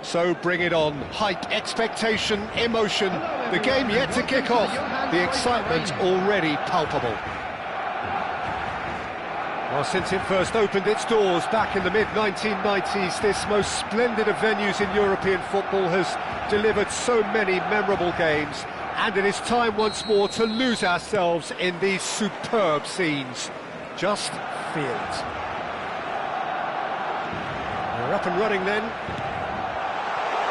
So bring it on. Hype, expectation, emotion. The game yet to kick off. The excitement already palpable. Well, since it first opened its doors back in the mid-1990s, this most splendid of venues in European football has delivered so many memorable games, and it is time once more to lose ourselves in these superb scenes. Just feel it. We're up and running then.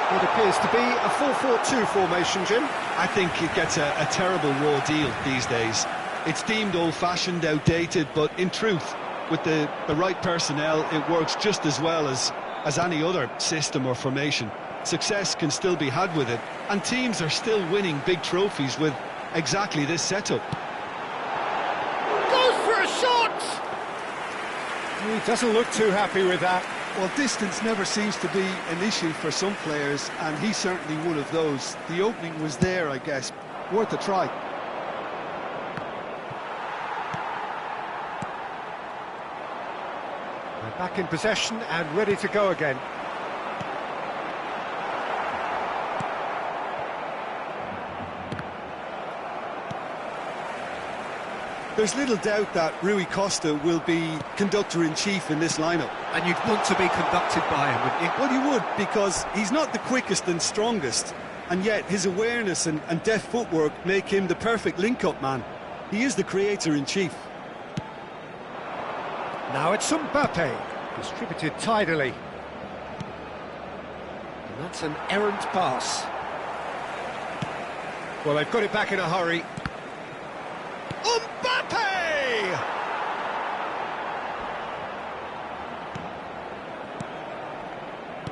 It appears to be a 4-4-2 formation, Jim. I think it gets a terrible raw deal these days. It's deemed old-fashioned, outdated, but in truth, with the right personnel, it works just as well as any other system or formation. Success can still be had with it, and teams are still winning big trophies with exactly this setup. Goes for a shot! He doesn't look too happy with that. Well, distance never seems to be an issue for some players, and he's certainly one of those. The opening was there, I guess. Worth a try. They're back in possession and ready to go again. There's little doubt that Rui Costa will be conductor-in-chief in this lineup. And you'd want to be conducted by him, wouldn't you? Well, you would, because he's not the quickest and strongest, and yet his awareness and deft footwork make him the perfect link-up man. He is the creator-in-chief. Now it's Mbappe, distributed tidily. And that's an errant pass. Well, they've got it back in a hurry. Mbappe!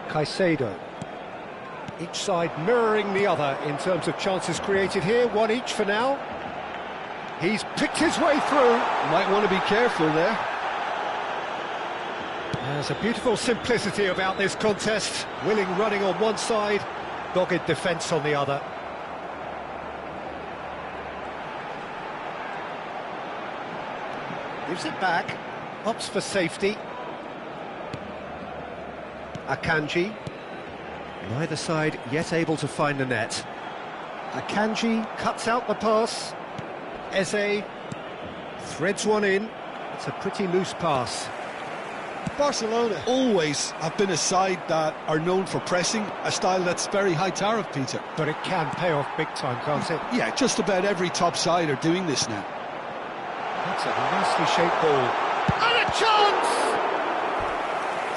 Caicedo. Each side mirroring the other in terms of chances created here, one each for now. He's picked his way through. Might want to be careful there. There's a beautiful simplicity about this contest. Willing running on one side, dogged defence on the other. Gives it back, opts for safety. Akanji. Neither side yet able to find the net. Akanji cuts out the pass. Eze threads one in. It's a pretty loose pass. Barcelona always have been a side that are known for pressing, a style that's very high tariff, Peter. But it can pay off big time, can't it? Yeah, just about every top side are doing this now. That's a nicely shaped ball. And a chance!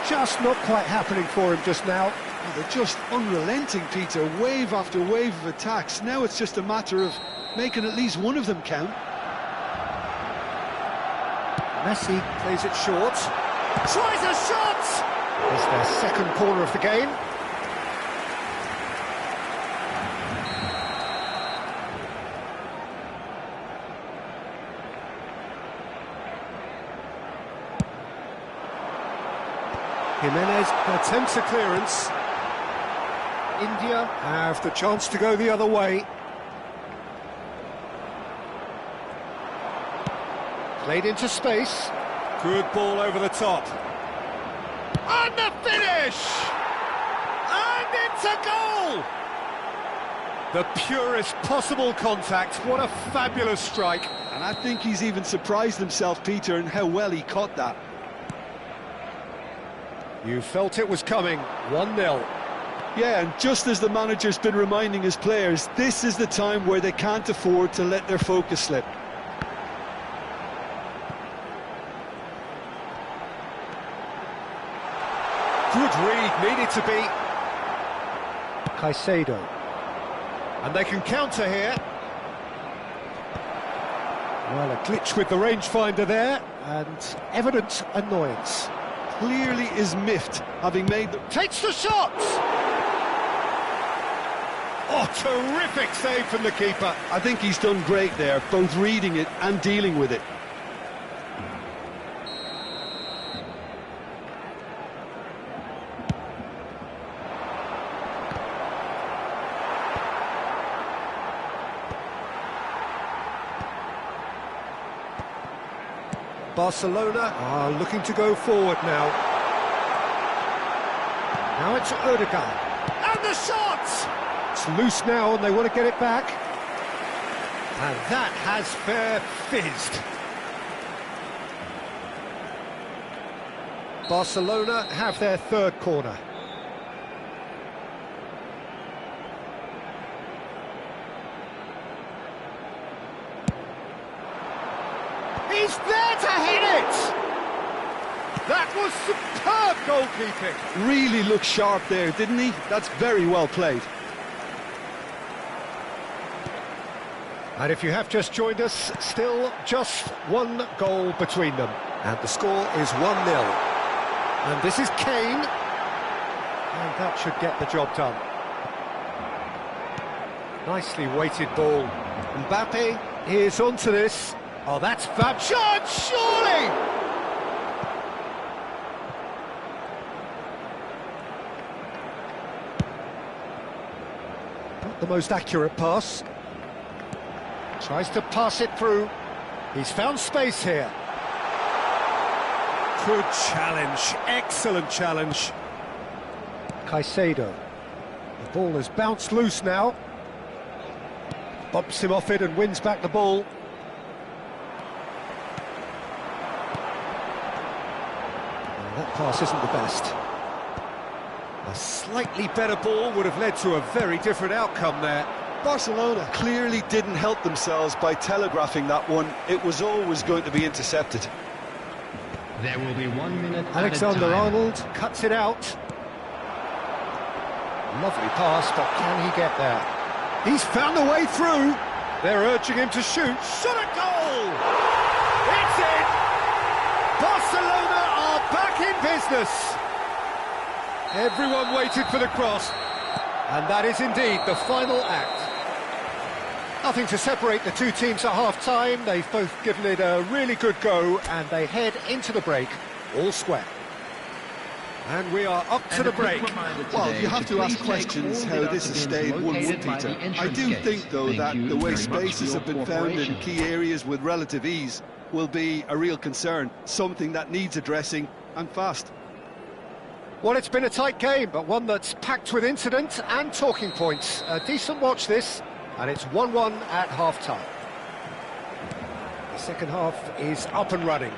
Just not quite happening for him just now. Oh, they're just unrelenting, Peter. Wave after wave of attacks. Now it's just a matter of making at least one of them count. Messi plays it short. Tries a shot! It's their second corner of the game. Jimenez attempts a clearance. India have the chance to go the other way. Played into space. Good ball over the top. And the finish! And it's a goal! The purest possible contact. What a fabulous strike. And I think he's even surprised himself, Peter, in how well he caught that. You felt it was coming. 1-0. Yeah, and just as the manager's been reminding his players, this is the time where they can't afford to let their focus slip. Good read, needed to be. Caicedo. And they can counter here. Well, a glitch with the rangefinder there, and evident annoyance. Clearly is miffed, having made the... Takes the shot! Oh, terrific save from the keeper. I think he's done great there, both reading it and dealing with it. Barcelona are looking to go forward now. Now it's Odegaard. And the shot! It's loose now and they want to get it back. And that has fair fizzed. Barcelona have their third corner. He's there to hit it! That was superb goalkeeping. Really looked sharp there, didn't he? That's very well played. And if you have just joined us, still just one goal between them. And the score is 1-0. And this is Kane. And that should get the job done. Nicely weighted ball. Mbappe is onto this. Oh, that's fab shot, surely! Not the most accurate pass. Tries to pass it through. He's found space here. Good challenge, excellent challenge. Caicedo. The ball has bounced loose now. Bumps him off it and wins back the ball. That pass isn't the best. A slightly better ball would have led to a very different outcome there. Barcelona clearly didn't help themselves by telegraphing that one. It was always going to be intercepted. There will be 1 minute. Alexander-Arnold cuts it out. Lovely pass, but can he get there? He's found a way through. They're urging him to shoot. Shot a goal! It's in! Barcelona are back in business. Everyone waited for the cross. And that is indeed the final act. Nothing to separate the two teams at half-time. They've both given it a really good go, and they head into the break all square. And we are up to the break. Well, you have to ask questions how this has stayed 1-1, Peter. I do think, though, that the way spaces have been found in key areas with relative ease will be a real concern, something that needs addressing, and fast. Well, it's been a tight game, but one that's packed with incident and talking points. A decent watch, this, and it's 1-1 at half-time. The second half is up and running.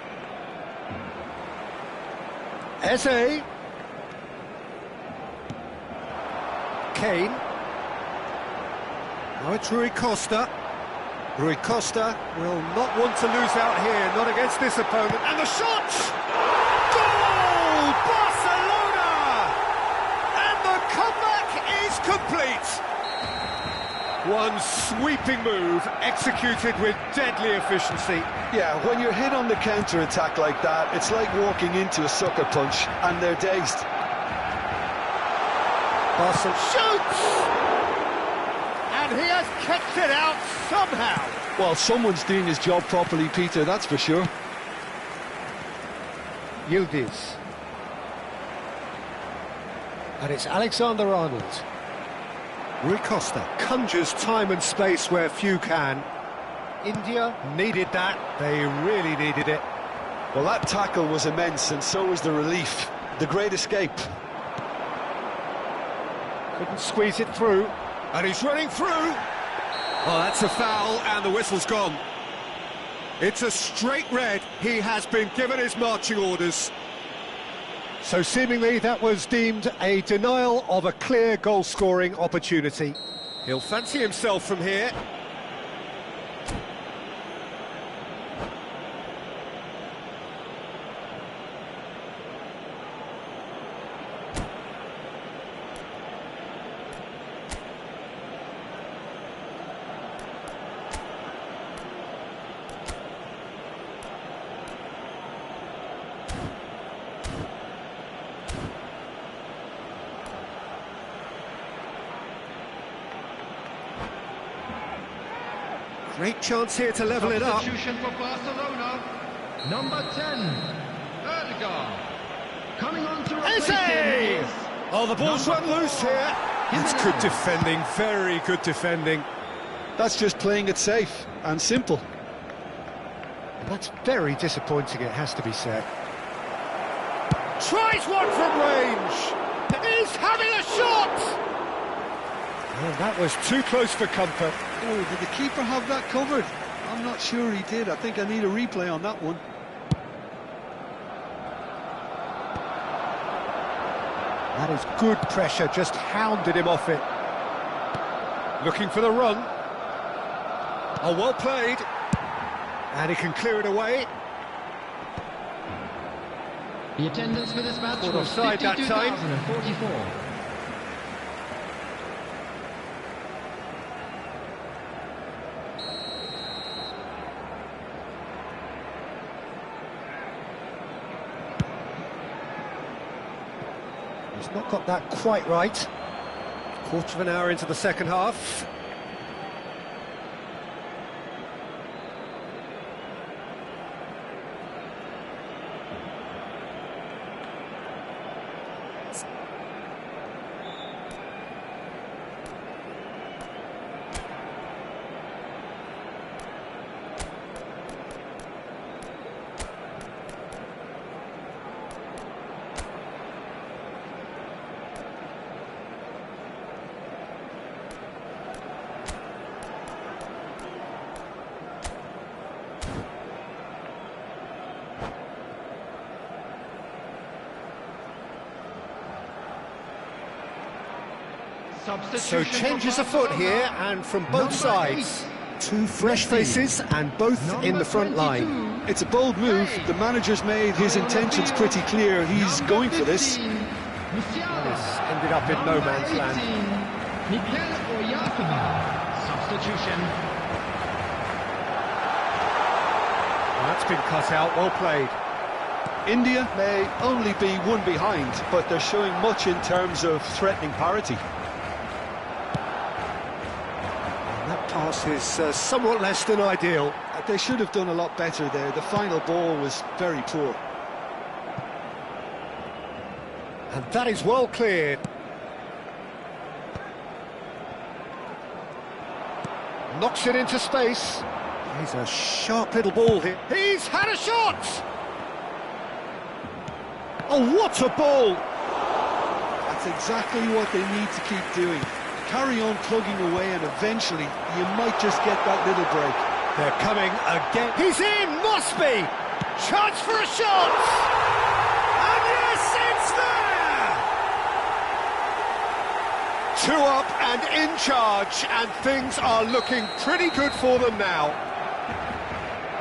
Eze. Kane. Now it's Rui Costa. Rui Costa will not want to lose out here, not against this opponent. And the shot! Goal! Barcelona! And the comeback is complete. One sweeping move, executed with deadly efficiency. Yeah, when you're hit on the counter-attack like that, it's like walking into a sucker punch, and they're dazed. Barca shoots! And he has kept it out somehow. Well, someone's doing his job properly, Peter, that's for sure. Yildiz. And it's Alexander-Arnold. Rui Costa conjures time and space where few can. India needed that. They really needed it. Well, that tackle was immense, and so was the relief. The great escape. Couldn't squeeze it through. And he's running through. Oh, that's a foul, and the whistle's gone. It's a straight red. He has been given his marching orders. So seemingly that was deemed a denial of a clear goal-scoring opportunity. He'll fancy himself from here. Great chance here to level it up. Substitution for Barcelona. Number 10, Erdegaard. Coming on to replace him. Oh, the ball's run loose here. It's good defending, very good defending. That's just playing it safe and simple. And that's very disappointing, it has to be said. Tries one from range. He's having a shot. Well, that was too close for comfort. Oh, did the keeper have that covered? I'm not sure he did. I think I need a replay on that one. That is good pressure, just hounded him off it. Looking for the run. Oh, well played. And he can clear it away. The attendance for this match Caught was offside that time. 52,044. He's not got that quite right. Quarter of an hour into the second half. So changes afoot here, and from both sides. Two fresh faces, and both in the front line. It's a bold move. The manager's made his intentions pretty clear. He's going for this. This ended up in no man's land. Mikel Oyarzabal, substitution. That's been cut out, well played. India may only be one behind, but they're showing much in terms of threatening parity. That pass is somewhat less than ideal. They should have done a lot better there. The final ball was very poor. And that is well cleared. Knocks it into space. He's a sharp little ball here. He's had a shot! Oh, what a ball! That's exactly what they need to keep doing. Carry on plugging away, and eventually you might just get that little break. They're coming again. He's in! Must be! Chance for a shot! And yes, it's there! 2 up and in charge, and things are looking pretty good for them now.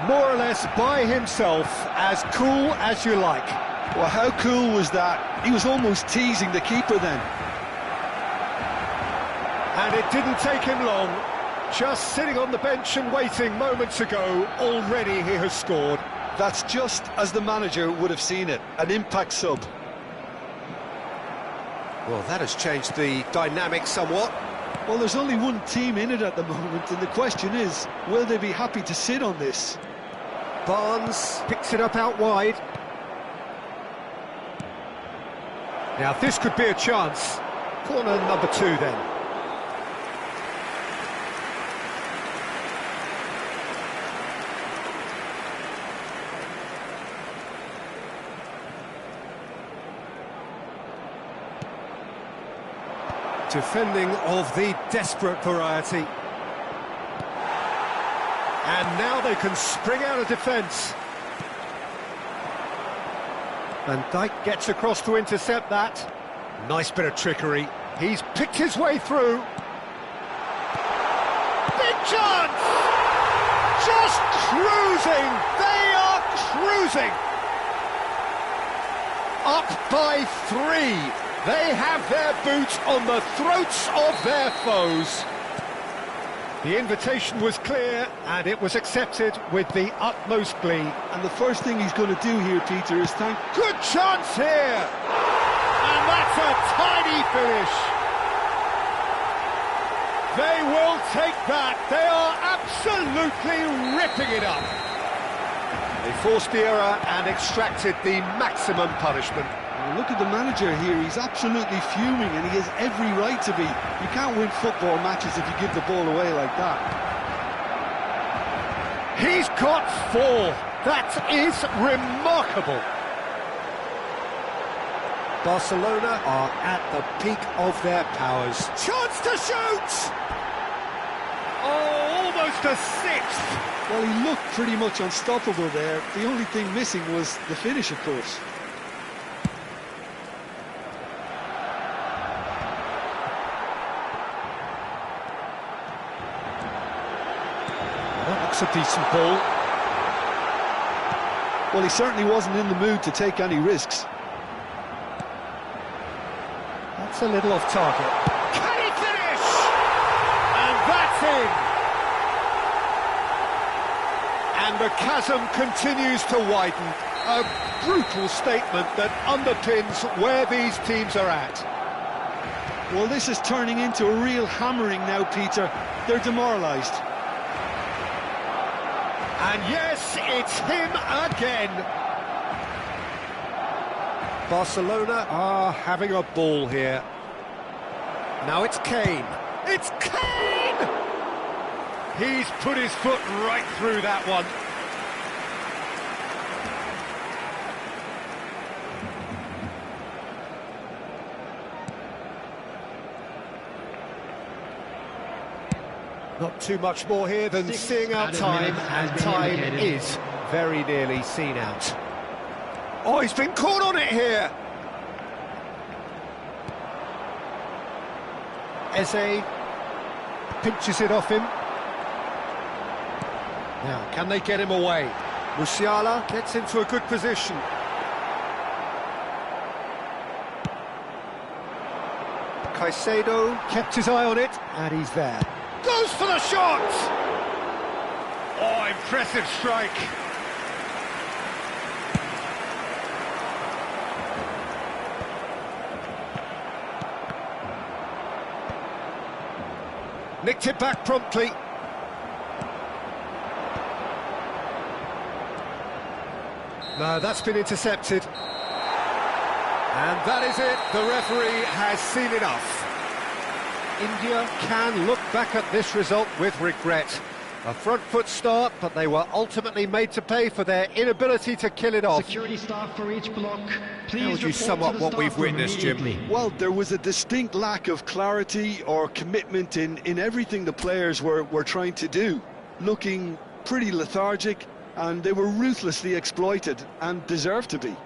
More or less by himself, as cool as you like. Well, how cool was that? He was almost teasing the keeper then. And it didn't take him long. Just sitting on the bench and waiting moments ago, already he has scored. That's just as the manager would have seen it, an impact sub. Well, that has changed the dynamic somewhat. Well, there's only one team in it at the moment, and the question is, will they be happy to sit on this? Barnes picks it up out wide. Now, this could be a chance. Corner number 2 then. Defending of the desperate variety. And now they can spring out of defence. Van Dijk gets across to intercept that. Nice bit of trickery. He's picked his way through. Big chance! Just cruising! They are cruising! Up by 3. They have their boot on the throats of their foes. The invitation was clear, and it was accepted with the utmost glee. And the first thing he's going to do here, Peter, is thank... Good chance here! And that's a tiny finish. They will take that. They are absolutely ripping it up. They forced the error and extracted the maximum punishment. Look at the manager here, he's absolutely fuming, and he has every right to be. You can't win football matches if you give the ball away like that. He's got 4. That is remarkable. Barcelona are at the peak of their powers. Chance to shoot! Oh, almost a sixth! Well, he looked pretty much unstoppable there. The only thing missing was the finish, of course. That looks a decent ball. Well, he certainly wasn't in the mood to take any risks. That's a little off target. Can he finish? And that's in! And the chasm continues to widen. A brutal statement that underpins where these teams are at. Well, this is turning into a real hammering now, Peter. They're demoralised. And yes, it's him again. Barcelona are having a ball here. Now it's Kane. It's Kane! He's put his foot right through that one. Not too much more here than seeing out time, and time is very nearly seen out. Oh, he's been caught on it here! Eze pinches it off him. Now, can they get him away? Musiala gets into a good position. Caicedo kept his eye on it, and he's there. Goes for the shot! Oh, impressive strike. Nicked it back promptly. No, that's been intercepted. And that is it. The referee has seen enough. India can look back at this result with regret. A front foot start, but they were ultimately made to pay for their inability to kill it off. Security staff for each block. Please how would you sum up what we've witnessed, Jim? Well, there was a distinct lack of clarity or commitment in everything the players were trying to do. Looking pretty lethargic, and they were ruthlessly exploited and deserved to be.